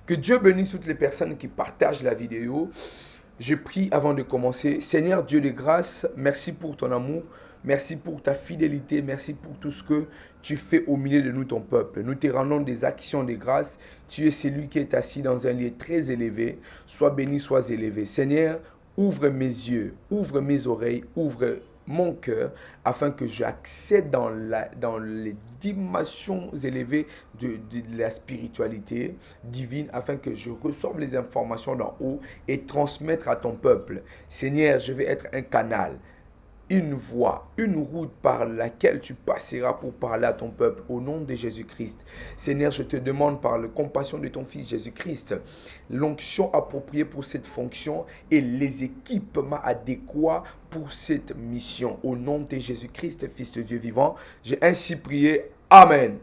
Que Dieu bénisse toutes les personnes qui partagent la vidéo. Je prie avant de commencer. Seigneur Dieu de grâce, merci pour ton amour. Merci pour ta fidélité. Merci pour tout ce que tu fais au milieu de nous, ton peuple. Nous te rendons des actions de grâce. Tu es celui qui est assis dans un lieu très élevé. Sois béni, sois élevé. Seigneur, ouvre mes yeux, ouvre mes oreilles, ouvre mon cœur, afin que j'accède dans les dimensions élevées de la spiritualité divine, afin que je reçoive les informations d'en haut et transmettre à ton peuple. Seigneur, je vais être un canal, une voie, une route par laquelle tu passeras pour parler à ton peuple au nom de Jésus-Christ. Seigneur, je te demande par la compassion de ton Fils Jésus-Christ, l'onction appropriée pour cette fonction et les équipements adéquats pour cette mission. Au nom de Jésus-Christ, Fils de Dieu vivant, j'ai ainsi prié. Amen.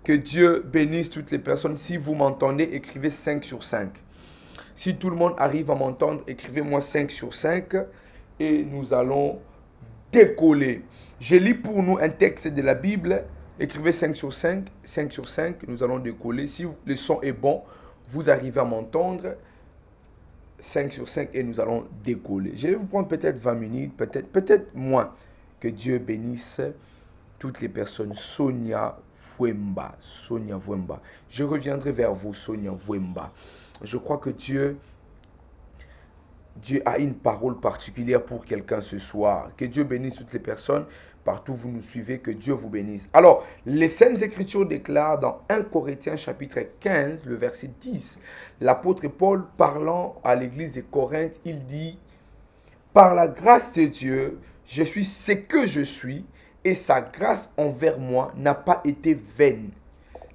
Que Dieu bénisse toutes les personnes. Si vous m'entendez, écrivez 5 sur 5. Si tout le monde arrive à m'entendre, écrivez-moi 5 sur 5 et nous allons décoller. Je lis pour nous un texte de la Bible. Écrivez 5 sur 5. 5 sur 5, nous allons décoller. Si le son est bon, vous arrivez à m'entendre. 5 sur 5 et nous allons décoller. Je vais vous prendre peut-être 20 minutes, peut-être moins. Que Dieu bénisse toutes les personnes. Sonia Vwemba. Sonia Vwemba. Je reviendrai vers vous, Sonia Vwemba. Je crois que Dieu a une parole particulière pour quelqu'un ce soir. Que Dieu bénisse toutes les personnes. Partout où vous nous suivez, que Dieu vous bénisse. Alors, les Saintes Écritures déclarent dans 1 Corinthiens chapitre 15, le verset 10, l'apôtre Paul parlant à l'église de Corinthe, il dit « Par la grâce de Dieu, je suis ce que je suis, et sa grâce envers moi n'a pas été vaine. »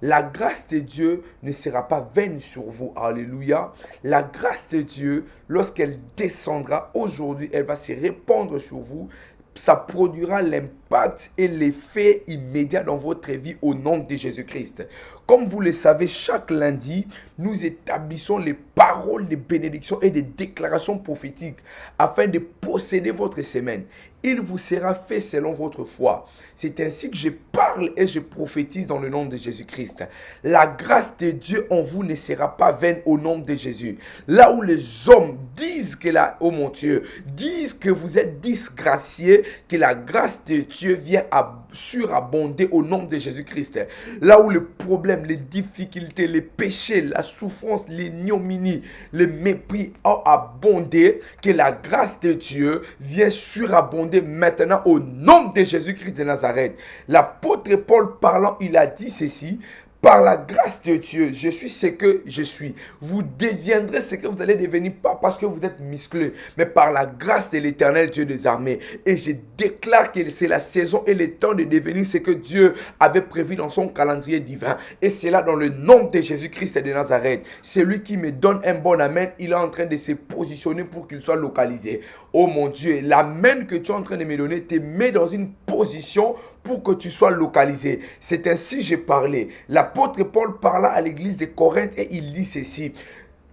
La grâce de Dieu ne sera pas vaine sur vous. Alléluia. La grâce de Dieu, lorsqu'elle descendra aujourd'hui, elle va se répandre sur vous. Ça produira l'impact et l'effet immédiat dans votre vie au nom de Jésus-Christ. Comme vous le savez, chaque lundi, nous établissons les paroles de bénédiction et de déclarations prophétiques afin de posséder votre semaine. Il vous sera fait selon votre foi. C'est ainsi que je parle et je prophétise dans le nom de Jésus-Christ. La grâce de Dieu en vous ne sera pas vaine au nom de Jésus. Là où les hommes disent que oh mon Dieu, disent que vous êtes disgraciés, que la grâce de Dieu vient surabonder au nom de Jésus-Christ. Là où le problème, les difficultés, les péchés, la souffrance, l'ignominie, le mépris ont abondé, que la grâce de Dieu vient surabonder maintenant au nom de Jésus-Christ de Nazareth. L'apôtre Paul parlant, il a dit ceci: par la grâce de Dieu, je suis ce que je suis. Vous deviendrez ce que vous allez devenir, pas parce que vous êtes musclé, mais par la grâce de l'Éternel Dieu des armées. Et je déclare que c'est la saison et le temps de devenir ce que Dieu avait prévu dans son calendrier divin. Et c'est là dans le nom de Jésus-Christ de Nazareth. C'est lui qui me donne un bon amen. Il est en train de se positionner pour qu'il soit localisé. Oh mon Dieu, l'amen que tu es en train de me donner te met dans une position pour que tu sois localisé. C'est ainsi que j'ai parlé. L'apôtre Paul parla à l'église de Corinthe et il dit ceci: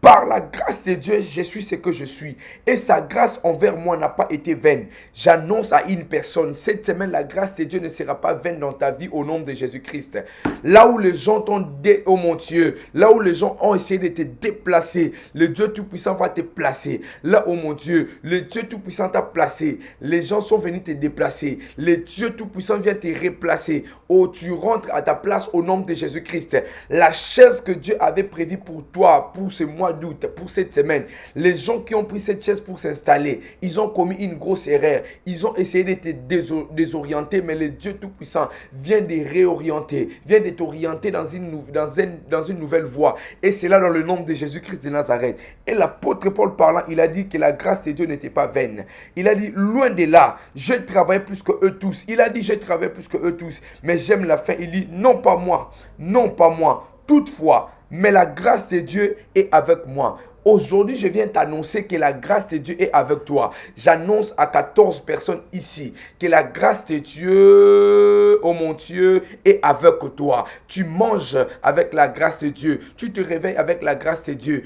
par la grâce de Dieu, je suis ce que je suis. Et sa grâce envers moi n'a pas été vaine. J'annonce à une personne, cette semaine, la grâce de Dieu ne sera pas vaine dans ta vie au nom de Jésus-Christ. Là où les gens t'ont dit, oh mon Dieu, là où les gens ont essayé de te déplacer, le Dieu Tout-Puissant va te placer. Là, oh mon Dieu, le Dieu Tout-Puissant t'a placé. Les gens sont venus te déplacer. Le Dieu Tout-Puissant vient te replacer. Oh, tu rentres à ta place au nom de Jésus-Christ. La chaise que Dieu avait prévue pour toi, pour ce mois d'août, pour cette semaine, les gens qui ont pris cette chaise pour s'installer, ils ont commis une grosse erreur. Ils ont essayé de te désorienter, mais le Dieu Tout-Puissant vient de réorienter, vient de t'orienter dans une nouvelle voie. Et c'est là dans le nom de Jésus-Christ de Nazareth. Et l'apôtre Paul parlant, il a dit que la grâce de Dieu n'était pas vaine. Il a dit, loin de là, je travaille plus que eux tous. Il a dit, je travaille plus que eux tous. Mais j'aime la fin. Il dit, non pas moi, non pas moi. Toutefois, mais la grâce de Dieu est avec moi. Aujourd'hui, je viens t'annoncer que la grâce de Dieu est avec toi. J'annonce à 14 personnes ici que la grâce de Dieu, oh mon Dieu, est avec toi. Tu manges avec la grâce de Dieu. Tu te réveilles avec la grâce de Dieu.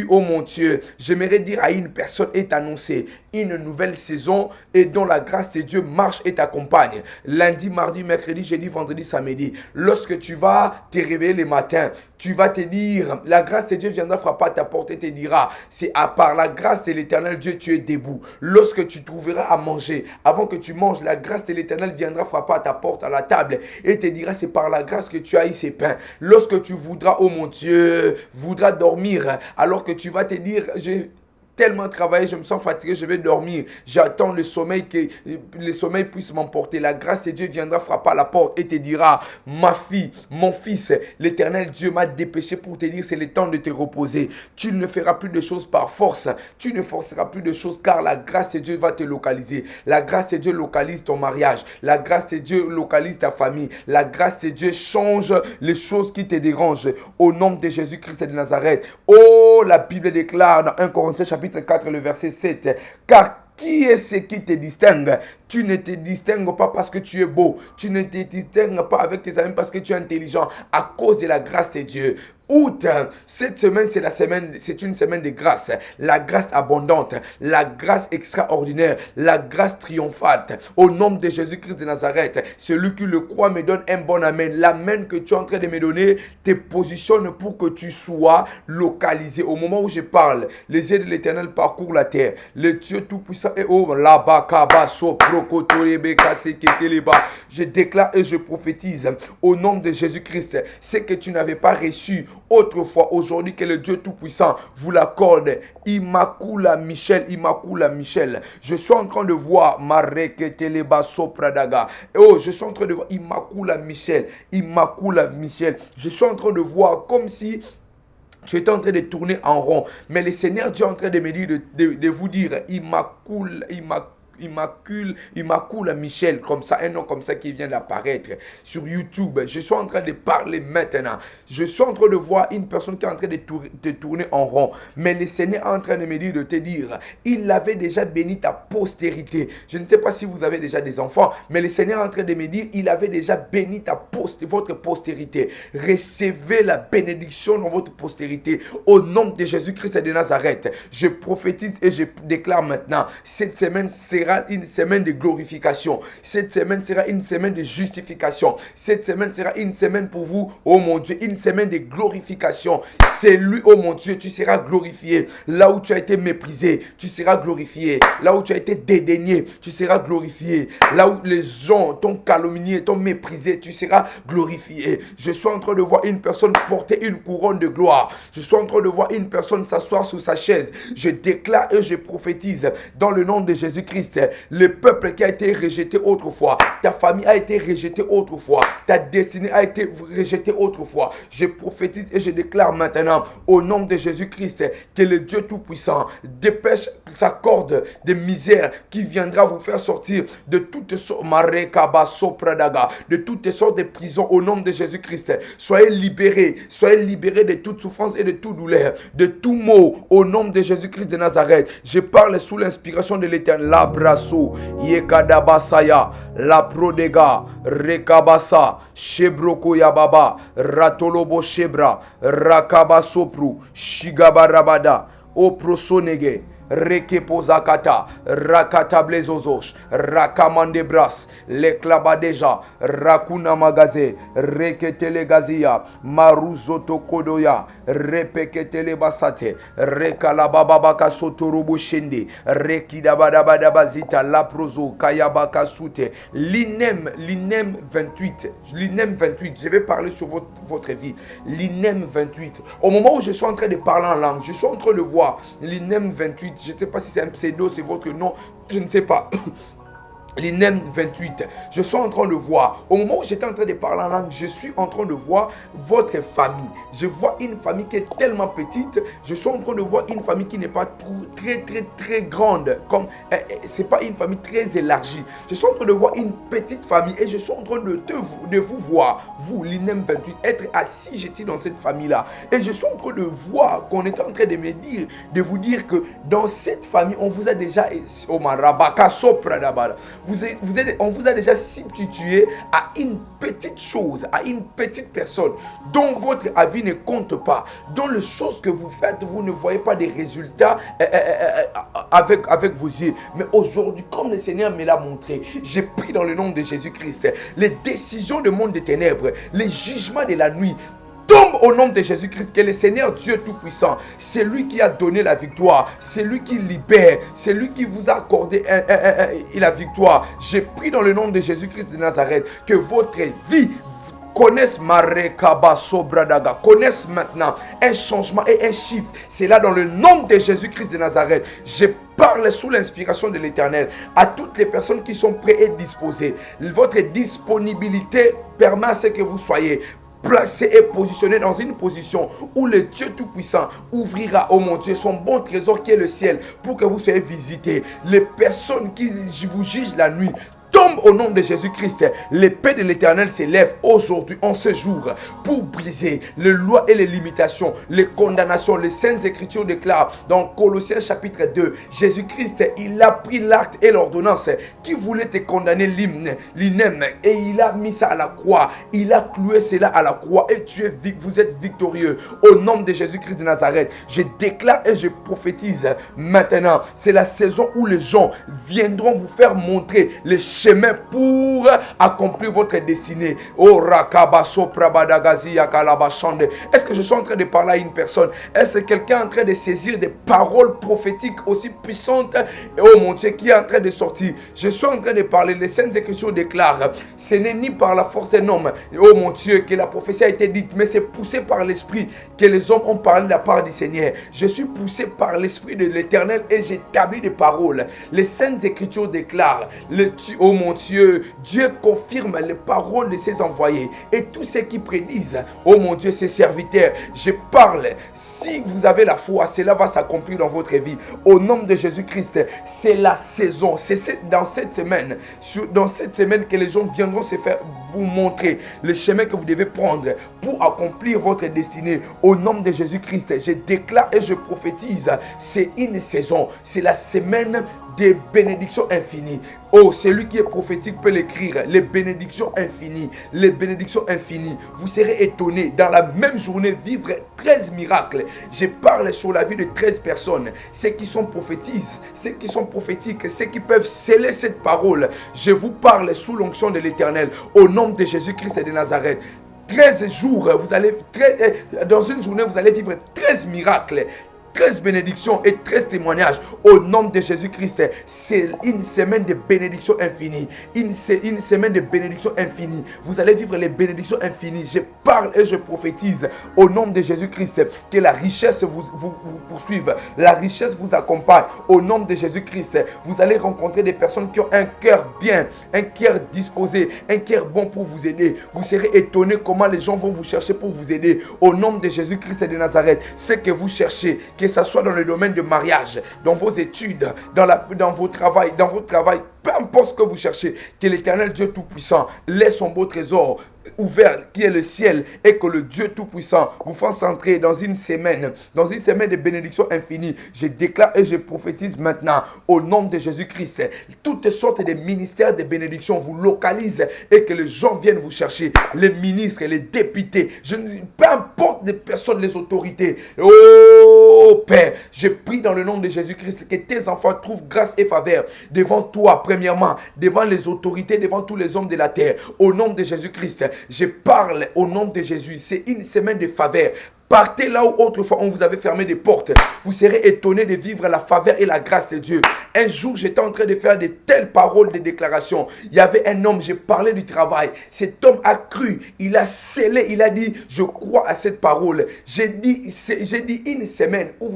Oh mon Dieu, j'aimerais dire à une personne et t'annoncer une nouvelle saison et dont la grâce de Dieu marche et t'accompagne. Lundi, mardi, mercredi, jeudi, vendredi, samedi. Lorsque tu vas te réveiller le matin, tu vas te dire, la grâce de Dieu viendra frapper à ta porte et te dira, c'est à part la grâce de l'Éternel Dieu, tu es debout. Lorsque tu trouveras à manger, avant que tu manges, la grâce de l'Éternel viendra frapper à ta porte, à la table, et te dira, c'est par la grâce que tu as eu ces pains. Lorsque tu voudras, oh mon Dieu, voudras dormir, alors que tu vas te dire, tellement travaillé, je me sens fatigué, je vais dormir. J'attends le sommeil, que le sommeil puisse m'emporter. La grâce de Dieu viendra frapper à la porte et te dira, ma fille, mon fils, l'Éternel Dieu m'a dépêché pour te dire, c'est le temps de te reposer. Tu ne feras plus de choses par force. Tu ne forceras plus de choses car la grâce de Dieu va te localiser. La grâce de Dieu localise ton mariage. La grâce de Dieu localise ta famille. La grâce de Dieu change les choses qui te dérangent. Au nom de Jésus-Christ de Nazareth. Oh, la Bible déclare dans 1 Corinthiens chapitre 4, le verset 7. Car qui est ce qui te distingue? Tu ne te distingues pas parce que tu es beau. Tu ne te distingues pas avec tes amis parce que tu es intelligent. À cause de la grâce de Dieu. Août, cette semaine, c'est une semaine de grâce. La grâce abondante, la grâce extraordinaire, la grâce triomphante. Au nom de Jésus-Christ de Nazareth, celui qui le croit me donne un bon amen. L'amen que tu es en train de me donner te positionne pour que tu sois localisé. Au moment où je parle, les yeux de l'Éternel parcourent la terre. Le Dieu Tout-Puissant est au là-bas, je déclare et je prophétise au nom de Jésus-Christ ce que tu n'avais pas reçu autrefois, aujourd'hui, que le Dieu Tout-Puissant vous l'accorde. Immaculata Michel. Je suis en train de voir Mareketeleba Sopradaga. Oh, je suis en train de voir Immaculata Michel. Je suis en train de voir comme si tu étais en train de tourner en rond. Mais le Seigneur Dieu est en train de me dire, de vous dire, Immaculata Michel, comme ça, un nom comme ça qui vient d'apparaître sur YouTube. Je suis en train de parler maintenant. Je suis en train de voir une personne qui est en train de tourner en rond. Mais le Seigneur est en train de me dire, de te dire, il avait déjà béni ta postérité. Je ne sais pas si vous avez déjà des enfants, mais le Seigneur est en train de me dire, il avait déjà béni votre postérité. Recevez la bénédiction dans votre postérité. Au nom de Jésus-Christ de Nazareth, je prophétise et je déclare maintenant, cette semaine sera une semaine de glorification. Cette semaine sera une semaine de justification. Cette semaine sera une semaine pour vous, oh mon Dieu, une semaine de glorification. C'est lui, oh mon Dieu, tu seras glorifié. Là où tu as été méprisé, tu seras glorifié. Là où tu as été dédaigné, tu seras glorifié. Là où les gens t'ont calomnié, t'ont méprisé, tu seras glorifié. Je suis en train de voir une personne porter une couronne de gloire. Je suis en train de voir une personne s'asseoir sur sa chaise. Je déclare et je prophétise dans le nom de Jésus-Christ. Le peuple qui a été rejeté autrefois, ta famille a été rejetée autrefois, ta destinée a été rejetée autrefois. Je prophétise et je déclare maintenant au nom de Jésus-Christ que le Dieu Tout-Puissant dépêche sa corde de misère qui viendra vous faire sortir de toutes sortes de prisons au nom de Jésus-Christ. Soyez libérés de toute souffrance et de toute douleur, de tout mot au nom de Jésus-Christ de Nazareth. Je parle sous l'inspiration de l'Éternel. Labraso, Yekadabasaya, La Prodega, Rekabasa, Shebroko Yababa, Ratolobo Shebra, Rakabasopru, Shigabarabada, Oprosonege, Rekepozakata, Rakatablezozosh, Rakamandebras, Leklabadeja, Rakuna Magaze, Reketelegazia, Maruzoto Kodoya, Repeketelebasate, Rekalababaka Sotorubushende, Rekidabadabadabazita, Laprozo, Kayabaka Sute, l'INEM 28, je vais parler sur votre vie, l'INEM 28. Au moment où je suis en train de parler en langue, je suis en train de voir l'INEM 28. Je ne sais pas si c'est un pseudo, c'est votre nom, je ne sais pas. L'INEM 28, je suis en train de voir, au moment où j'étais en train de parler en langue, je suis en train de voir votre famille. Je vois une famille qui est tellement petite, je suis en train de voir une famille qui n'est pas très grande, comme c'est pas une famille très élargie. Je suis en train de voir une petite famille et je suis en train de vous voir, vous, l'INEM 28, être assis, j'étais dans cette famille-là. Et je suis en train de voir qu'on est en train de me dire, de vous dire que dans cette famille, on vous a déjà, on vous a déjà substitué à une petite chose, à une petite personne dont votre avis ne compte pas, dont les choses que vous faites, vous ne voyez pas des résultats avec vos yeux. Mais aujourd'hui, comme le Seigneur me l'a montré, j'ai pris dans le nom de Jésus-Christ les décisions du monde des ténèbres, les jugements de la nuit, tombe au nom de Jésus-Christ, que le Seigneur Dieu Tout-Puissant, c'est lui qui a donné la victoire, c'est lui qui libère, c'est lui qui vous a accordé la victoire. J'ai pris dans le nom de Jésus-Christ de Nazareth que votre vie connaisse connaisse maintenant un changement et un shift. C'est là dans le nom de Jésus-Christ de Nazareth. Je parle sous l'inspiration de l'Éternel à toutes les personnes qui sont prêtes et disposées. Votre disponibilité permet à ce que vous soyez placé et positionné dans une position où le Dieu Tout-Puissant ouvrira, oh mon Dieu, son bon trésor qui est le ciel pour que vous soyez visités. Les personnes qui vous jugent la nuit tombe au nom de Jésus-Christ. L'épée de l'Éternel s'élève aujourd'hui, en ce jour, pour briser les lois et les limitations, les condamnations. Les Saintes Écritures déclarent dans Colossiens chapitre 2, Jésus-Christ, il a pris l'acte et l'ordonnance qui voulait te condamner, l'INEM, et il a mis ça à la croix. Il a cloué cela à la croix et vous êtes victorieux. Au nom de Jésus-Christ de Nazareth, je déclare et je prophétise maintenant. C'est la saison où les gens viendront vous faire montrer les chemin pour accomplir votre destinée. Oh, est-ce que je suis en train de parler à une personne? Est-ce que quelqu'un est en train de saisir des paroles prophétiques aussi puissantes? Oh mon Dieu, qui est en train de sortir? Je suis en train de parler. Les Saintes Écritures déclarent, ce n'est ni par la force d'un homme, oh mon Dieu, que la prophétie a été dite, mais c'est poussé par l'Esprit que les hommes ont parlé de la part du Seigneur. Je suis poussé par l'Esprit de l'Éternel et j'établis des paroles. Les Saintes Écritures déclarent, oh mon Dieu, Dieu confirme les paroles de ses envoyés et tous ceux qui prédisent, oh mon Dieu, ses serviteurs. Je parle, si vous avez la foi, cela va s'accomplir dans votre vie. Au nom de Jésus-Christ, c'est la saison, c'est dans cette semaine que les gens viendront se faire vous montrer le chemin que vous devez prendre pour accomplir votre destinée. Au nom de Jésus-Christ, je déclare et je prophétise, c'est une saison, c'est la semaine des bénédictions infinies. Oh, celui qui est prophétique peut l'écrire. Les bénédictions infinies. Les bénédictions infinies. Vous serez étonnés dans la même journée vivre 13 miracles. Je parle sur la vie de 13 personnes. Ceux qui sont prophétiques, ceux qui sont prophétiques, ceux qui peuvent sceller cette parole. Je vous parle sous l'onction de l'Éternel. Au nom de Jésus-Christ de Nazareth. 13 jours, dans une journée, vous allez vivre 13 miracles. 13 bénédictions et 13 témoignages au nom de Jésus-Christ. C'est une semaine de bénédictions infinies. Une semaine de bénédictions infinies. Vous allez vivre les bénédictions infinies. Je parle et je prophétise au nom de Jésus-Christ que la richesse vous poursuive. La richesse vous accompagne. Au nom de Jésus-Christ, vous allez rencontrer des personnes qui ont un cœur bien, un cœur disposé, un cœur bon pour vous aider. Vous serez étonnés comment les gens vont vous chercher pour vous aider. Au nom de Jésus-Christ de Nazareth, ce que vous cherchez, que ce soit dans le domaine de mariage, dans vos études, dans votre travail, peu importe ce que vous cherchez, que l'Éternel Dieu Tout-Puissant laisse son beau trésor ouvert qui est le ciel et que le Dieu Tout-Puissant vous fasse entrer dans une semaine de bénédiction infinie. Je déclare et je prophétise maintenant au nom de Jésus-Christ, toutes sortes de ministères de bénédiction vous localisent et que les gens viennent vous chercher, les ministres, les députés, peu importe les personnes, les autorités. Oh Père, je prie dans le nom de Jésus-Christ que tes enfants trouvent grâce et faveur devant toi, premièrement, devant les autorités, devant tous les hommes de la terre. Au nom de Jésus-Christ, je parle au nom de Jésus. C'est une semaine de faveur. Partez là où autrefois on vous avait fermé des portes. Vous serez étonnés de vivre la faveur et la grâce de Dieu. Un jour, j'étais en train de faire de telles paroles de déclaration. Il y avait un homme, j'ai parlé du travail. Cet homme a cru, il a scellé, il a dit, je crois à cette parole. J'ai dit une semaine où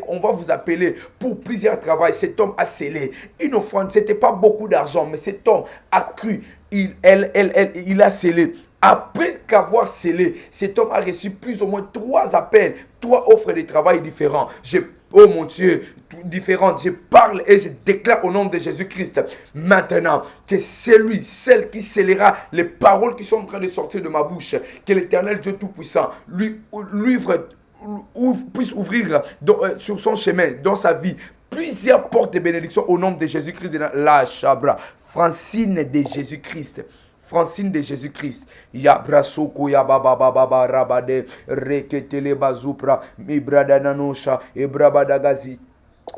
on va vous appeler pour plusieurs travaux. Cet homme a scellé. Une offrande, ce n'était pas beaucoup d'argent, mais cet homme a cru, il a scellé. Après qu'avoir scellé, cet homme a reçu plus ou moins 3 appels, 3 offres de travail différents. Oh mon Dieu, différentes. Je parle et je déclare au nom de Jésus-Christ. Maintenant, que celle qui scellera les paroles qui sont en train de sortir de ma bouche, que l'Éternel Dieu Tout-Puissant puisse ouvrir sur son chemin, dans sa vie, plusieurs portes de bénédiction au nom de Jésus-Christ de la Chabra. Francine de Jésus-Christ. Francine de Jésus-Christ. Ya brasoko ya baba baba rabade reketele bazupra mibrada nanosha ebrabadagazi.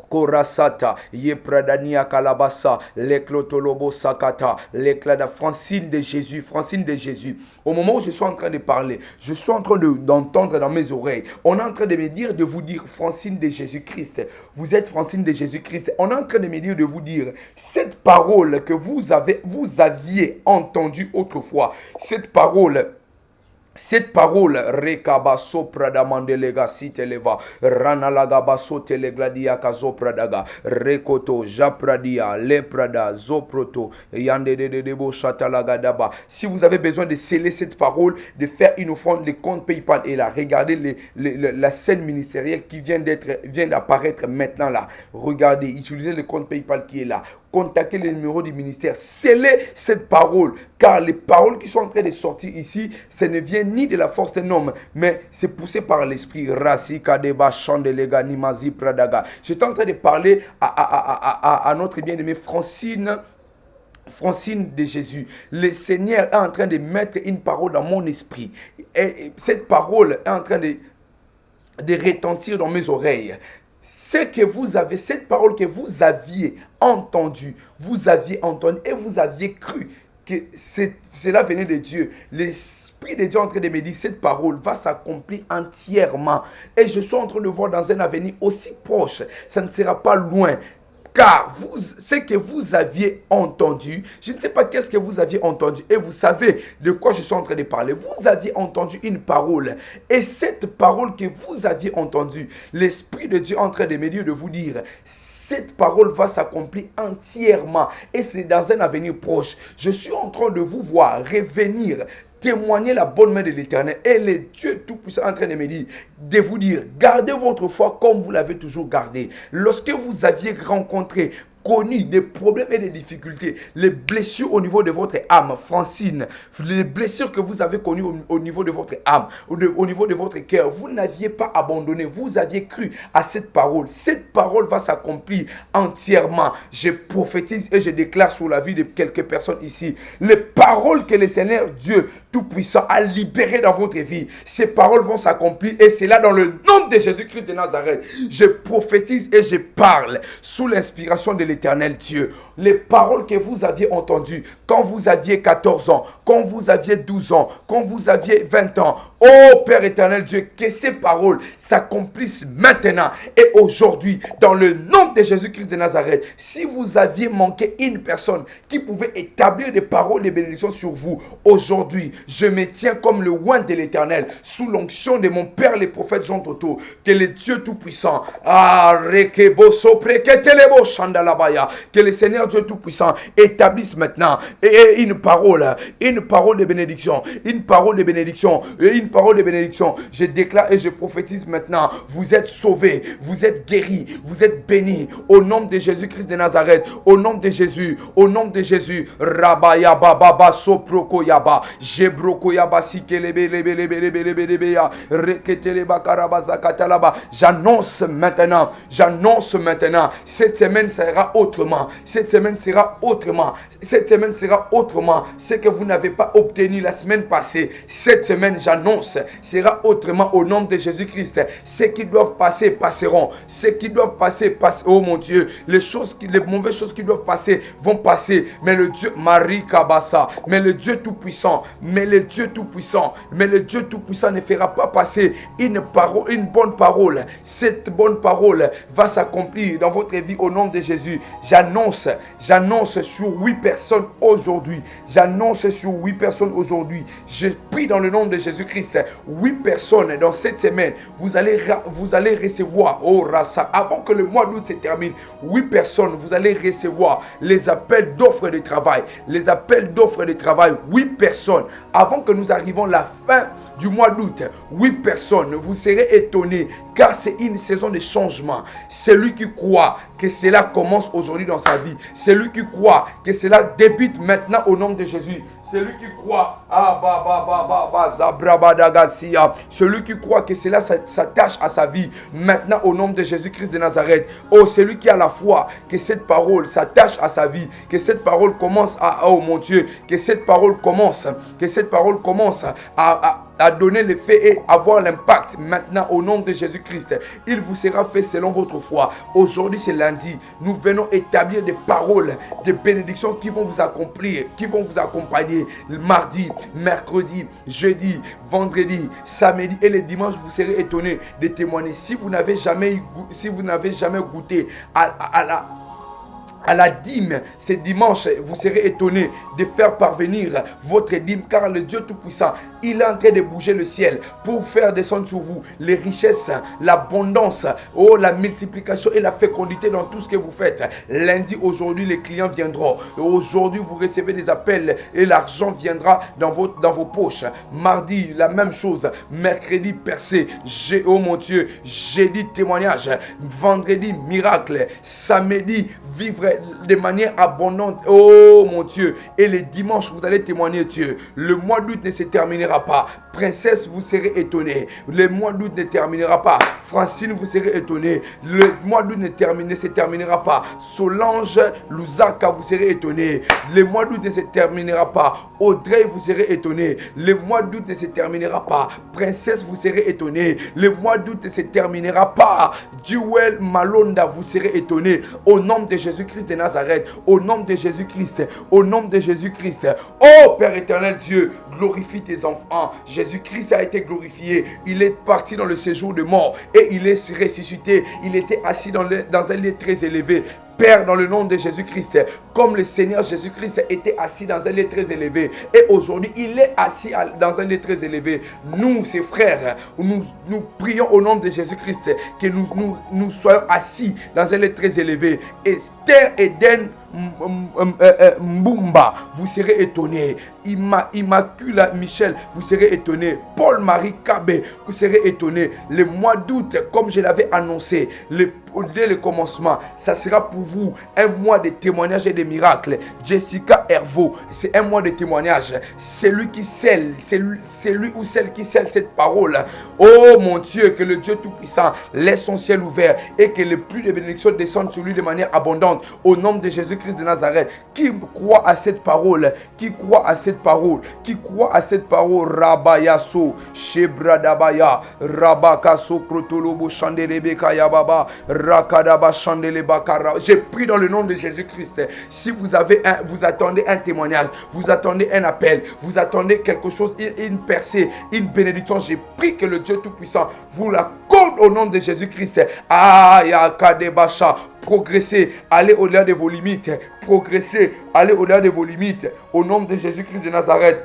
Korasata, Yepradania Kalabasa, Leklotolobo Sakata, Leklada, Francine de Jésus, Francine de Jésus. Au moment où je suis en train de parler, je suis en train d'entendre dans mes oreilles, on est en train de me dire, de vous dire, Francine de Jésus-Christ, vous êtes Francine de Jésus-Christ. On est en train de me dire, de vous dire, cette parole que vous aviez entendue autrefois, cette parole, Rekaba Soprada Mandelega Siteleva, Ranalagaba Sotelegladia Kazopradaga, Rekoto, Japradia, Leprada, Zoproto, Yande de Debo Chatalagadaba. Si vous avez besoin de sceller cette parole, de faire une offrande, le compte PayPal est là. Regardez la scène ministérielle qui vient d'apparaître maintenant là. Regardez, utilisez le compte PayPal qui est là. Contactez le numéro du ministère, scellez cette parole, car les paroles qui sont en train de sortir ici, ce ne vient ni de la force d'un homme, mais c'est poussé par l'esprit. Rasika deba chandelega nimazi pradaga. J'étais en train de parler à notre bien-aimée Francine de Jésus. Le Seigneur est en train de mettre une parole dans mon esprit. Et cette parole est en train de retentir dans mes oreilles. Cette parole que vous aviez entendue et vous aviez cru que cela venait de Dieu. L'Esprit de Dieu est en train de me dire, cette parole va s'accomplir entièrement. Et je suis en train de voir dans un avenir aussi proche, ça ne sera pas loin. Car ce que vous aviez entendu, je ne sais pas qu'est-ce que vous aviez entendu. Et vous savez de quoi je suis en train de parler. Vous aviez entendu une parole. Et cette parole que vous aviez entendue, l'Esprit de Dieu est en train de me dire, de vous dire, cette parole va s'accomplir entièrement. Et c'est dans un avenir proche. Je suis en train de vous voir revenir, témoigner la bonne main de l'Éternel. Et le Dieu Tout-Puissant est en train de me dire, de vous dire, gardez votre foi comme vous l'avez toujours gardé. Lorsque vous aviez rencontré, connu des problèmes et des difficultés, les blessures au niveau de votre âme, Francine, les blessures que vous avez connues au niveau de votre âme, au niveau de votre cœur, vous n'aviez pas abandonné, vous aviez cru à cette parole. Cette parole va s'accomplir entièrement. Je prophétise et je déclare sur la vie de quelques personnes ici, les paroles que le Seigneur Dieu Tout-Puissant a libérées dans votre vie, ces paroles vont s'accomplir et c'est là dans le nom de Jésus-Christ de Nazareth. Je prophétise et je parle sous l'inspiration de l'Éternel Dieu. Les paroles que vous aviez entendues quand vous aviez 14 ans, quand vous aviez 12 ans, quand vous aviez 20 ans. Oh Père éternel Dieu, que ces paroles s'accomplissent maintenant et aujourd'hui dans le nom de Jésus-Christ de Nazareth. Si vous aviez manqué une personne qui pouvait établir des paroles de bénédiction sur vous, aujourd'hui, je me tiens comme le oint de l'Éternel sous l'onction de mon Père le prophète Jean Toto, que le Dieu Tout-Puissant, que le Seigneur Dieu Tout-Puissant établisse maintenant et une parole de bénédiction, une parole de bénédiction, une parole de bénédiction. Je déclare et je prophétise maintenant, vous êtes sauvés, vous êtes guéris, vous êtes bénis au nom de Jésus-Christ de Nazareth, au nom de Jésus, au nom de Jésus. Rabaya baba soproko yaba, jebroko yaba sikelebe reketele bakarabaza katalaba. J'annonce maintenant, cette semaine sera autrement. Cette semaine sera autrement. Cette semaine sera autrement. Ce que vous n'avez pas obtenu la semaine passée, cette semaine, j'annonce j'annonce, sera autrement au nom de Jésus-Christ. Ceux qui doivent passer, passeront. Ceux qui doivent passer, passeront. Oh mon Dieu, les mauvaises choses qui doivent passer, vont passer. Mais le Dieu, Marie Kabasa, mais le Dieu Tout-Puissant, mais le Dieu Tout-Puissant, mais le Dieu Tout-Puissant ne fera pas passer une bonne parole. Cette bonne parole va s'accomplir dans votre vie au nom de Jésus. J'annonce sur 8 personnes aujourd'hui. J'annonce sur 8 personnes aujourd'hui. Je prie dans le nom de Jésus-Christ. 8 personnes dans cette semaine. Vous allez recevoir, oh Rassa, avant que le mois d'août se termine, 8 personnes, vous allez recevoir les appels d'offres de travail. Les appels d'offres de travail, 8 personnes. Avant que nous arrivions à la fin du mois d'août, 8 personnes, vous serez étonnés car c'est une saison de changement. Celui qui croit que cela commence aujourd'hui dans sa vie, celui qui croit que cela débute maintenant au nom de Jésus, celui qui croit, celui qui croit que cela s'attache à sa vie maintenant au nom de Jésus-Christ de Nazareth. Oh, celui qui a la foi que cette parole s'attache à sa vie, que cette parole commence à, oh mon Dieu, que cette parole commence à donner l'effet et avoir l'impact maintenant au nom de Jésus-Christ. Il vous sera fait selon votre foi. Aujourd'hui c'est lundi. Nous venons établir des paroles, des bénédictions qui vont vous accomplir, qui vont vous accompagner mardi, mercredi, jeudi, vendredi, samedi et les dimanches. Vous serez étonnés de témoigner. Si vous n'avez jamais goûté à la dîme, ce dimanche, vous serez étonnés de faire parvenir votre dîme, car le Dieu Tout-Puissant, il est en train de bouger le ciel pour faire descendre sur vous les richesses, l'abondance, oh, la multiplication et la fécondité dans tout ce que vous faites. Lundi, aujourd'hui, les clients viendront. Aujourd'hui, vous recevez des appels et l'argent viendra dans vos poches. Mardi, la même chose. Mercredi, percée. Oh mon Dieu, jeudi, témoignage. Vendredi, miracle. Samedi, vivre de manière abondante. Oh mon Dieu. Et les dimanches, vous allez témoigner Dieu. Le mois d'août ne se terminera pas. Princesse, vous serez étonnée. Le mois d'août ne terminera pas. Francine, vous serez étonnée. Le mois d'août ne se terminera pas. Solange, Luzaka, vous serez étonnée. Le mois d'août ne se terminera pas. Audrey, vous serez étonnée. Le mois d'août ne se terminera pas. Princesse, vous serez étonnée. Le mois d'août ne se terminera pas. Jewel Malonda, vous serez étonnée. Au nom de Jésus-Christ de Nazareth. Au nom de Jésus-Christ. Au nom de Jésus-Christ. Oh Père éternel Dieu, glorifie tes enfants. Jésus-Christ a été glorifié. Il est parti dans le séjour de mort et il est ressuscité. Il était assis dans un lieu très élevé. Père, dans le nom de Jésus-Christ, comme le Seigneur Jésus-Christ était assis dans un lieu très élevé et aujourd'hui il est assis dans un lieu très élevé, nous, ses frères, nous prions au nom de Jésus-Christ que nous soyons assis dans un lieu très élevé. Esther Eden Mbumba, vous serez étonnés. Immacula Michel, vous serez étonnés. Paul-Marie Kabé, vous serez étonnés. Le mois d'août, comme je l'avais annoncé, dès le commencement, ça sera pour vous un mois de témoignages et de miracles. Jessica Herveau, c'est un mois de témoignages. C'est lui qui scelle, c'est lui ou celle qui scelle cette parole. Oh mon Dieu, que le Dieu Tout-Puissant laisse son ciel ouvert et que le plus de bénédictions descendent sur lui de manière abondante. Au nom de Jésus-Christ de Nazareth, qui croit à cette parole, qui croit à cette parole, qui croit à cette parole, Rabayaso, Shebradabaya, Rabakaso, Krotolobo, Chandelebeka Yababa, Rakadaba, Chandelebakara. J'ai pris dans le nom de Jésus-Christ. Si vous attendez un témoignage, vous attendez un appel, vous attendez quelque chose, une percée, une bénédiction, j'ai pris que le Dieu Tout-Puissant vous l'accorde au nom de Jésus-Christ. Yakadebasha. Progressez, allez au-delà de vos limites. Progressez, allez au-delà de vos limites. Au nom de Jésus-Christ de Nazareth.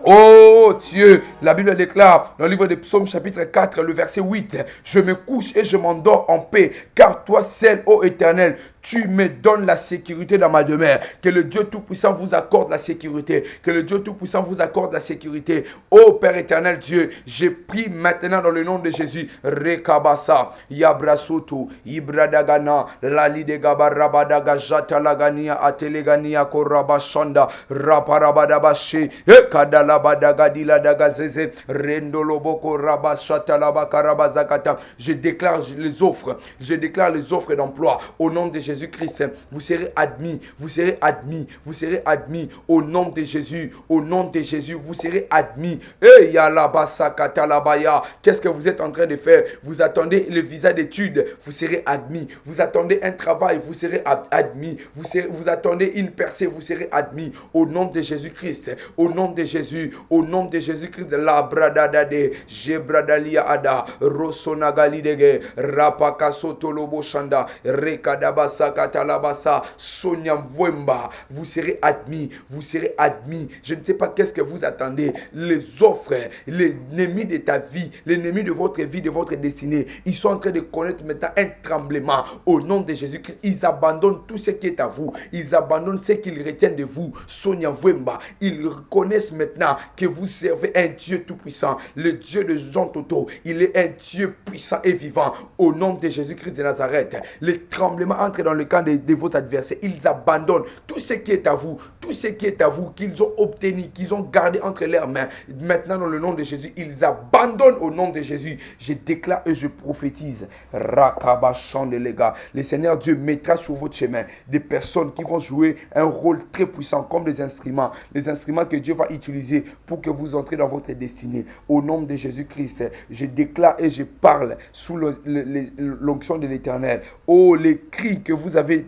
Oh Dieu, la Bible déclare dans le livre des Psaumes chapitre 4, le verset 8. Je me couche et je m'endors en paix, car toi seul, ô Éternel, tu me donnes la sécurité dans ma demeure. Que le Dieu Tout-Puissant vous accorde la sécurité. Que le Dieu Tout-Puissant vous accorde la sécurité. Ô Père éternel Dieu, j'ai pris maintenant dans le nom de Jésus. Rekabasa, Yabrasoto, Ibradagana, Lalidegaba Rabadaga, Jatalagania, Atelegania, Korabashanda, Raparabadabashi, Ekadala. Alabadagadila dagazeze. Rendoloboko rabashatalabakarabazakata. Je déclare les offres. Je déclare les offres d'emploi. Au nom de Jésus-Christ, vous serez admis. Vous serez admis. Vous serez admis. Au nom de Jésus. Au nom de Jésus, vous serez admis. Eh, yalabasakatalabaya. Qu'est-ce que vous êtes en train de faire? Vous attendez le visa d'études, vous serez admis. Vous attendez un travail, vous serez admis. Vous attendez une percée, vous serez admis. Au nom de Jésus-Christ, au nom de Jésus, au nom de Jésus-Christ, la bradadade, jebradalia ada, rosonagalidege, rapakasotolobo shanda, rekadabasa katalabasa, sonia mwemba. Vous serez admis, vous serez admis. Je ne sais pas qu'est-ce que vous attendez. Les offres, l'ennemi de ta vie, l'ennemi de votre vie, de votre destinée, ils sont en train de connaître maintenant un tremblement. Au nom de Jésus-Christ, ils abandonnent tout ce qui est à vous. Ils abandonnent ce qu'ils retiennent de vous. Sonia Wemba, ils reconnaissent maintenant que vous servez un Dieu tout-puissant. Le Dieu de Jean Toto, il est un Dieu puissant et vivant. Au nom de Jésus-Christ de Nazareth, les tremblements entrent dans le camp de vos adversaires. Ils abandonnent tout ce qui est à vous. Tout ce qui est à vous, qu'ils ont obtenu, qu'ils ont gardé entre leurs mains. Maintenant, dans le nom de Jésus, ils abandonnent au nom de Jésus. Je déclare et je prophétise. Rakabachan de les gars. Le Seigneur Dieu mettra sur votre chemin des personnes qui vont jouer un rôle très puissant comme des instruments. Les instruments que Dieu va utiliser pour que vous entrez dans votre destinée. Au nom de Jésus-Christ, je déclare et je parle sous l'onction de l'Éternel. Oh, les cris que vous avez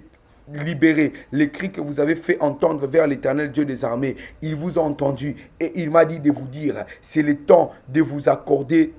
libéré, les cris que vous avez fait entendre vers l'Éternel Dieu des armées, il vous a entendu et il m'a dit de vous dire, c'est le temps de vous accorder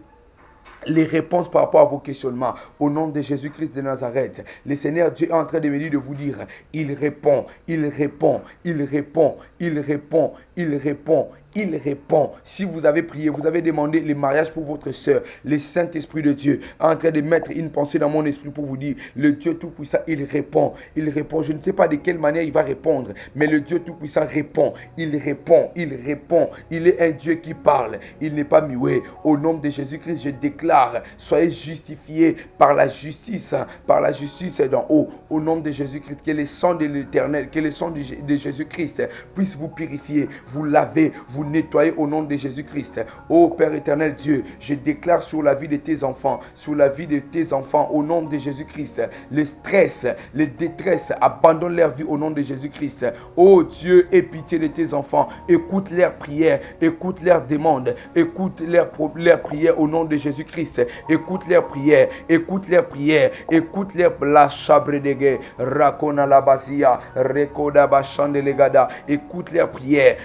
les réponses par rapport à vos questionnements. Au nom de Jésus-Christ de Nazareth, le Seigneur Dieu est en train de me dire de vous dire, il répond, il répond, il répond, il répond, il répond. Il répond. Si vous avez prié, vous avez demandé le mariage pour votre soeur, le Saint-Esprit de Dieu est en train de mettre une pensée dans mon esprit pour vous dire, le Dieu Tout-Puissant, il répond. Il répond. Je ne sais pas de quelle manière il va répondre, mais le Dieu Tout-Puissant répond. Il répond. Il répond. Il est un Dieu qui parle. Il n'est pas muet. Au nom de Jésus-Christ, je déclare, soyez justifiés par la justice d'en haut. Au nom de Jésus-Christ, que le sang de l'Éternel, que le sang de Jésus-Christ puisse vous purifier, vous laver, vous nettoyer au nom de Jésus-Christ. Ô Père éternel Dieu, je déclare sur la vie de tes enfants, au nom de Jésus-Christ, le stress, les détresses, abandonne leur vie au nom de Jésus-Christ. Ô Dieu, aie pitié de tes enfants, écoute leurs prières, écoute leurs demandes, écoute leurs prières au nom de Jésus-Christ, écoute leurs prières, écoute leurs prières, écoute la chabre de guerre, rakona la basia, rekoda bachandelegada, écoute leurs prières,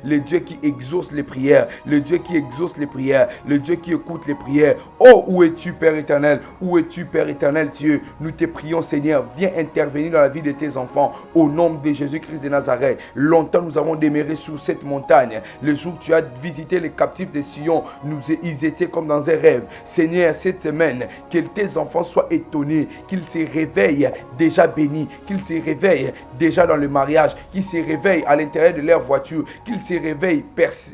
le Dieu qui exauce les prières, le Dieu qui exauce les prières, le Dieu qui écoute les prières. Oh, où es-tu, Père éternel? Où es-tu, Père éternel Dieu? Nous te prions, Seigneur, viens intervenir dans la vie de tes enfants, au nom de Jésus-Christ de Nazareth. Longtemps nous avons demeuré sur cette montagne. Le jour où tu as visité les captifs de Sion, ils étaient comme dans un rêve. Seigneur, cette semaine, que tes enfants soient étonnés, qu'ils se réveillent déjà bénis, qu'ils se réveillent déjà dans le mariage, qu'ils se réveillent à l'intérieur de leur voiture, qu'ils se réveillent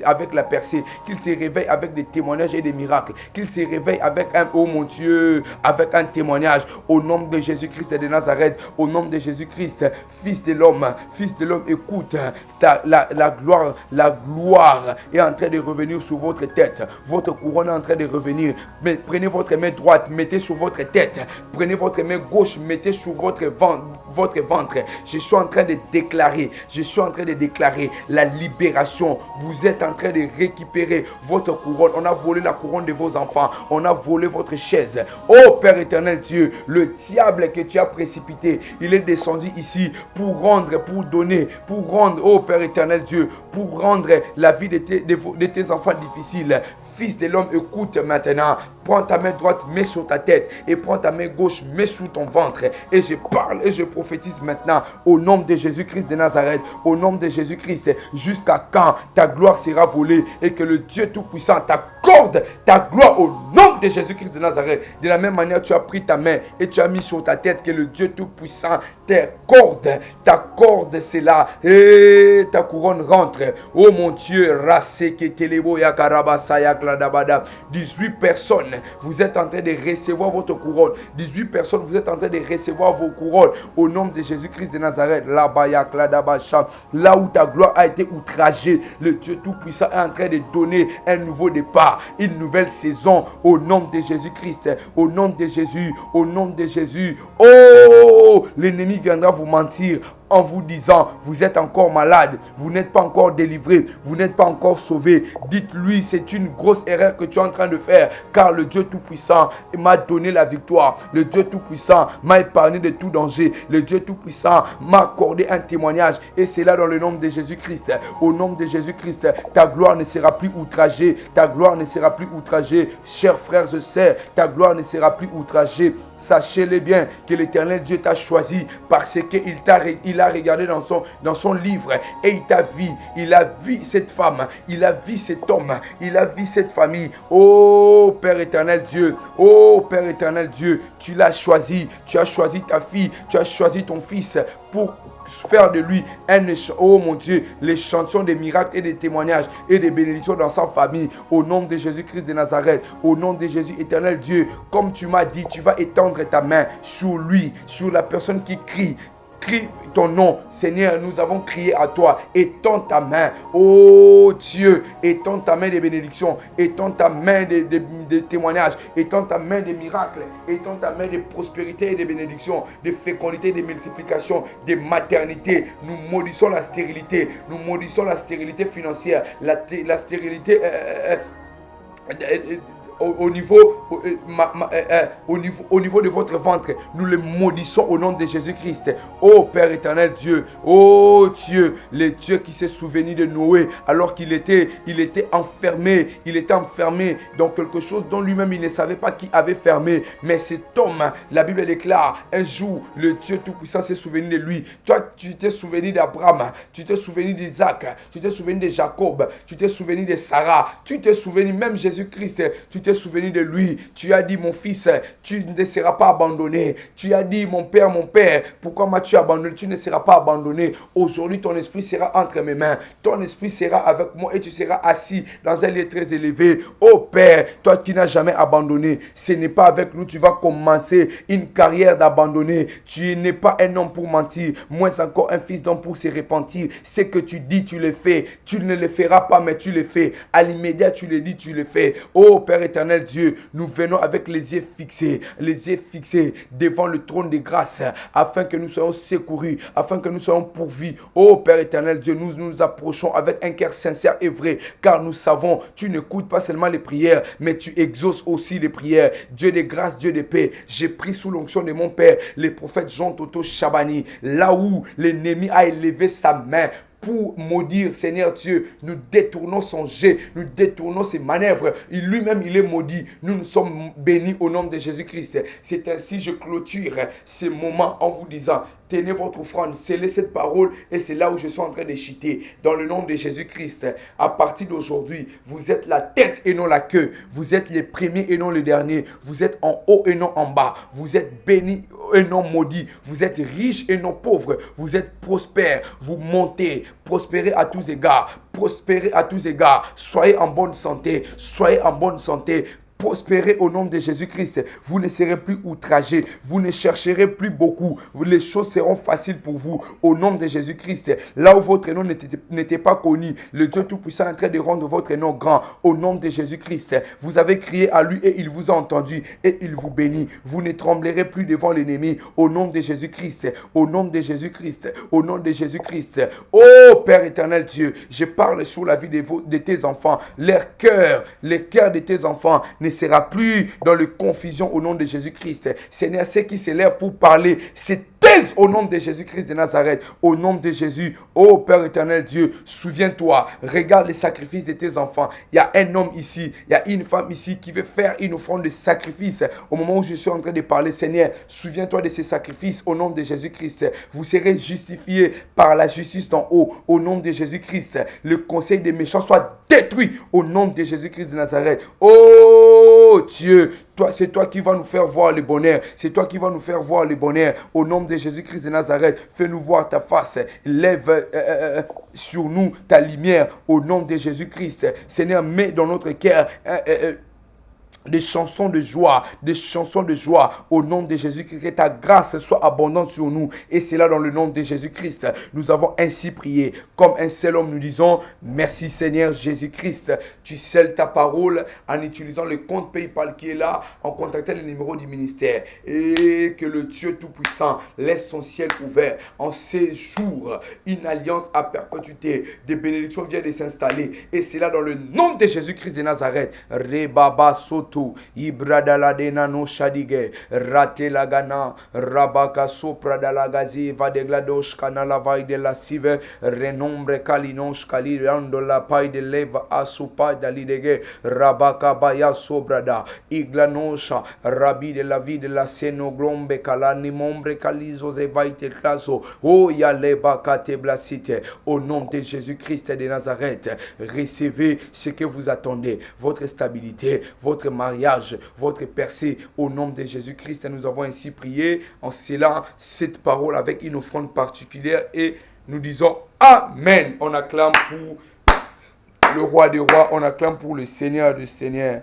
avec la percée, qu'ils se réveillent avec des témoignages et des miracles, qu'ils se réveillent avec oh mon Dieu, avec un témoignage au nom de Jésus-Christ de Nazareth, au nom de Jésus-Christ, Fils de l'homme, écoute, la gloire est en train de revenir sur votre tête, votre couronne est en train de revenir. Mais prenez votre main droite, mettez sur votre tête, prenez votre main gauche, mettez sur votre ventre. Je suis en train de déclarer la libération. Vous êtes en train de récupérer votre couronne. On a volé la couronne de vos enfants. On a volé votre chaise. Oh Père éternel Dieu, le diable que tu as précipité, il est descendu ici pour rendre, oh Père éternel Dieu, pour rendre la vie de tes enfants difficile. Fils de l'homme, écoute maintenant. Prends ta main droite, mets sur ta tête, et prends ta main gauche, mets sous ton ventre. Et je parle et je prophétise maintenant au nom de Jésus-Christ de Nazareth, au nom de Jésus-Christ, jusqu'à quand ta gloire sera volée et que le Dieu Tout-Puissant t'accorde ta gloire au nom nom de Jésus-Christ de Nazareth. De la même manière, tu as pris ta main et tu as mis sur ta tête que le Dieu Tout-Puissant t'accorde cela et ta couronne rentre. Oh mon Dieu, 18 personnes, vous êtes en train de recevoir votre couronne. 18 personnes, vous êtes en train de recevoir vos couronnes au nom de Jésus-Christ de Nazareth. Là où ta gloire a été outragée, le Dieu Tout-Puissant est en train de donner un nouveau départ, une nouvelle saison au nom de Jésus-Christ, au nom de Jésus, au nom de Jésus. Oh, l'ennemi viendra vous mentir en vous disant, vous êtes encore malade, vous n'êtes pas encore délivré, vous n'êtes pas encore sauvé. Dites-lui, c'est une grosse erreur que tu es en train de faire, car le Dieu Tout-Puissant m'a donné la victoire. Le Dieu Tout-Puissant m'a épargné de tout danger. Le Dieu Tout-Puissant m'a accordé un témoignage, et c'est là dans le nom de Jésus-Christ. Au nom de Jésus-Christ, ta gloire ne sera plus outragée. Ta gloire ne sera plus outragée. Chers frères et sœurs, ta gloire ne sera plus outragée. Sachez-le bien que l'Éternel Dieu t'a choisi parce qu'il a regardé dans son livre et il t'a vu. Il a vu cette femme, il a vu cet homme, il a vu cette famille. Oh Père éternel Dieu, oh Père éternel Dieu, tu l'as choisi, tu as choisi ta fille, tu as choisi ton fils pour faire de lui oh mon Dieu, l'échantillon des miracles et des témoignages et des bénédictions dans sa famille. Au nom de Jésus-Christ de Nazareth, au nom de Jésus éternel Dieu, comme tu m'as dit, tu vas étendre ta main sur lui, sur la personne qui crie ton nom. Seigneur, nous avons crié à toi. Étends ta main. Oh Dieu, étends ta main des bénédictions. Étends ta main des témoignages. Étends ta main des miracles. Étends ta main de prospérité et de bénédictions, de fécondité et de multiplication, de maternité. Nous maudissons la stérilité. Nous maudissons la stérilité financière. La stérilité au niveau de votre ventre, nous le maudissons au nom de Jésus-Christ. Oh Père éternel Dieu, oh Dieu, le Dieu qui s'est souvenu de Noé alors qu'il était enfermé, dans quelque chose dont lui-même il ne savait pas qui avait fermé. Mais cet homme, la Bible déclare, un jour, le Dieu Tout-Puissant s'est souvenu de lui. Toi, tu t'es souvenu d'Abraham, tu t'es souvenu d'Isaac, tu t'es souvenu de Jacob, tu t'es souvenu de Sarah, tu t'es souvenu même Jésus-Christ, tu t'es souvenu de lui. Tu as dit, mon fils, tu ne seras pas abandonné. Tu as dit, mon père, pourquoi m'as-tu abandonné? Tu ne seras pas abandonné. Aujourd'hui, ton esprit sera entre mes mains. Ton esprit sera avec moi et tu seras assis dans un lieu très élevé. Oh Père, toi qui n'as jamais abandonné, ce n'est pas avec nous tu vas commencer une carrière d'abandonner. Tu n'es pas un homme pour mentir, moins encore un fils d'homme pour se repentir. Ce que tu dis, tu le fais. Tu ne le feras pas, mais tu le fais. À l'immédiat, tu le dis, tu le fais. Oh Père éternel Dieu, nous venons avec les yeux fixés devant le trône de grâce, afin que nous soyons secourus, afin que nous soyons pourvus. Oh Père éternel Dieu, nous nous approchons avec un cœur sincère et vrai, car nous savons, tu n'écoutes pas seulement les prières, mais tu exauces aussi les prières. Dieu de grâce, Dieu de paix, j'ai pris sous l'onction de mon Père, le prophète Jean Toto Chabani, là où l'ennemi a élevé sa main pour maudire, Seigneur Dieu, nous détournons son jet, nous détournons ses manœuvres. Lui-même, il est maudit. Nous sommes bénis au nom de Jésus-Christ. C'est ainsi que je clôture ce moment en vous disant, tenez votre offrande, scellez cette parole et c'est là où je suis en train de chuter. Dans le nom de Jésus-Christ, à partir d'aujourd'hui, vous êtes la tête et non la queue. Vous êtes les premiers et non les derniers. Vous êtes en haut et non en bas. Vous êtes bénis et non maudits. Vous êtes riches et non pauvres. Vous êtes prospères. Vous montez. Prospérez à tous égards. Prospérez à tous égards. Soyez en bonne santé. Soyez en bonne santé. Prospérez au nom de Jésus-Christ. Vous ne serez plus outragés. Vous ne chercherez plus beaucoup. Les choses seront faciles pour vous au nom de Jésus-Christ. Là où votre nom n'était pas connu, le Dieu Tout-Puissant est en train de rendre votre nom grand au nom de Jésus-Christ. Vous avez crié à lui et il vous a entendu et il vous bénit. Vous ne tremblerez plus devant l'ennemi au nom de Jésus-Christ. Au nom de Jésus-Christ. Au nom de Jésus-Christ. Oh Père éternel Dieu, je parle sur la vie de tes enfants. Leur cœur, les cœurs de tes enfants ne sera plus dans la confusion au nom de Jésus-Christ. Seigneur, ceux qui s'élèvent pour parler, c'est taise au nom de Jésus-Christ de Nazareth, au nom de Jésus. Oh Père éternel Dieu, souviens-toi, regarde les sacrifices de tes enfants. Il y a un homme ici, il y a une femme ici qui veut faire une offrande de sacrifice. Au moment où je suis en train de parler, Seigneur, souviens-toi de ces sacrifices au nom de Jésus-Christ. Vous serez justifiés par la justice d'en haut, au nom de Jésus-Christ. Le conseil des méchants soit détruit au nom de Jésus-Christ de Nazareth. Oh Oh Dieu, c'est toi qui vas nous faire voir le bonheur. C'est toi qui vas nous faire voir le bonheur. Au nom de Jésus-Christ de Nazareth, fais-nous voir ta face. Lève sur nous ta lumière. Au nom de Jésus-Christ. Seigneur, mets dans notre cœur des chansons de joie, au nom de Jésus-Christ, que ta grâce soit abondante sur nous, et c'est là dans le nom de Jésus-Christ, nous avons ainsi prié, comme un seul homme, nous disons, merci Seigneur Jésus-Christ, tu scelles ta parole en utilisant le compte PayPal qui est là, en contactant le numéro du ministère, et que le Dieu Tout-Puissant laisse son ciel ouvert, en ces jours, une alliance à perpétuité, des bénédictions viennent de s'installer, et c'est là dans le nom de Jésus-Christ de Nazareth, Rebaba Soto, Ibradaladena no shadige, Rate lagana, Rabaka sopra da lagazi, Vadegladosh canala vai de la sive, Renombre kalinosh kalirando la paille de leva asupa da lidege, Rabaka baya sobrada, Iglanosha, Rabi de la vie de la senoglombe kalani mombre kalizo zevaite klaso, O yaleba kate blasite, au nom de Jésus-Christ de Nazareth, recevez ce que vous attendez, votre stabilité, votre mariage, votre percée, au nom de Jésus-Christ. Nous avons ainsi prié en scellant cette parole avec une offrande particulière et nous disons Amen. On acclame pour le roi des rois, on acclame pour le Seigneur des seigneurs.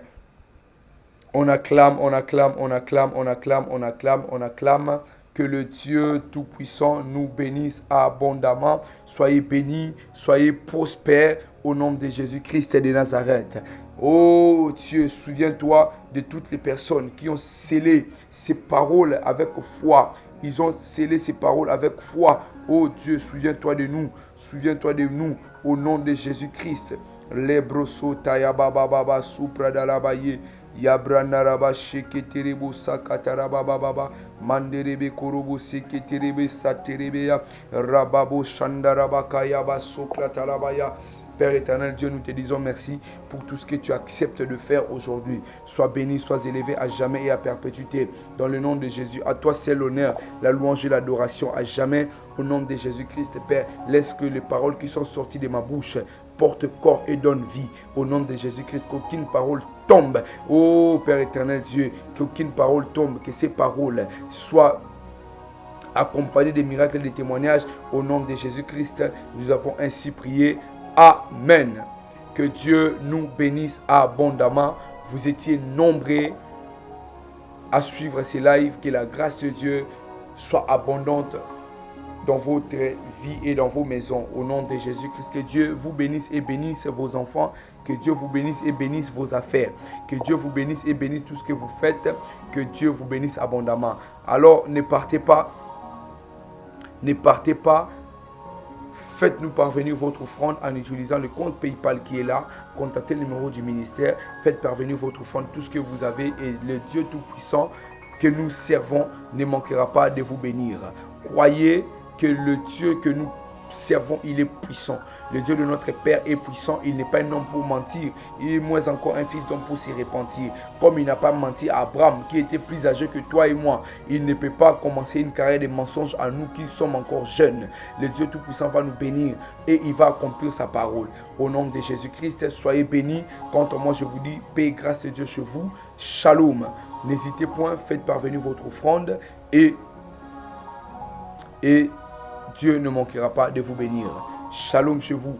On acclame, on acclame, on acclame, on acclame, on acclame, on acclame. Que le Dieu Tout-Puissant nous bénisse abondamment. Soyez bénis, soyez prospères au nom de Jésus-Christ de Nazareth. Oh Dieu, souviens-toi de toutes les personnes qui ont scellé ces paroles avec foi. Ils ont scellé ces paroles avec foi. Oh Dieu, souviens-toi de nous. Souviens-toi de nous au nom de Jésus-Christ. Lebroso tayababa supra dalabaye. Yabranaraba sheketerebo sakatarababa manderebe korobo seketerebe saterebeya rababo shandarabaka yaba soklatalabaya. Père éternel, Dieu, nous te disons merci pour tout ce que tu acceptes de faire aujourd'hui. Sois béni, sois élevé à jamais et à perpétuité. Dans le nom de Jésus, à toi c'est l'honneur, la louange et l'adoration à jamais. Au nom de Jésus-Christ, Père, laisse que les paroles qui sont sorties de ma bouche portent corps et donnent vie. Au nom de Jésus-Christ, qu'aucune parole tombe. Oh Père éternel Dieu, qu'aucune parole tombe, que ces paroles soient accompagnées des miracles et des témoignages. Au nom de Jésus-Christ, nous avons ainsi prié. Amen. Que Dieu nous bénisse abondamment. Vous étiez nombreux à suivre ces lives. Que la grâce de Dieu soit abondante dans votre vie et dans vos maisons. Au nom de Jésus-Christ, que Dieu vous bénisse et bénisse vos enfants. Que Dieu vous bénisse et bénisse vos affaires. Que Dieu vous bénisse et bénisse tout ce que vous faites. Que Dieu vous bénisse abondamment. Alors, ne partez pas. Ne partez pas. Faites-nous parvenir votre offrande en utilisant le compte PayPal qui est là. Contactez le numéro du ministère. Faites parvenir votre offrande, tout ce que vous avez. Et le Dieu Tout-Puissant que nous servons ne manquera pas de vous bénir. Croyez que le Dieu que nous servons, il est puissant. Le Dieu de notre Père est puissant. Il n'est pas un homme pour mentir. Il est moins encore un fils d'homme pour s'y repentir. Comme il n'a pas menti à Abraham, qui était plus âgé que toi et moi. Il ne peut pas commencer une carrière de mensonges à nous qui sommes encore jeunes. Le Dieu Tout-Puissant va nous bénir et il va accomplir sa parole. Au nom de Jésus-Christ, soyez bénis. Quant à moi, je vous dis, paix et grâce de Dieu chez vous. Shalom. N'hésitez point, faites parvenir votre offrande et Dieu ne manquera pas de vous bénir. Shalom chez vous.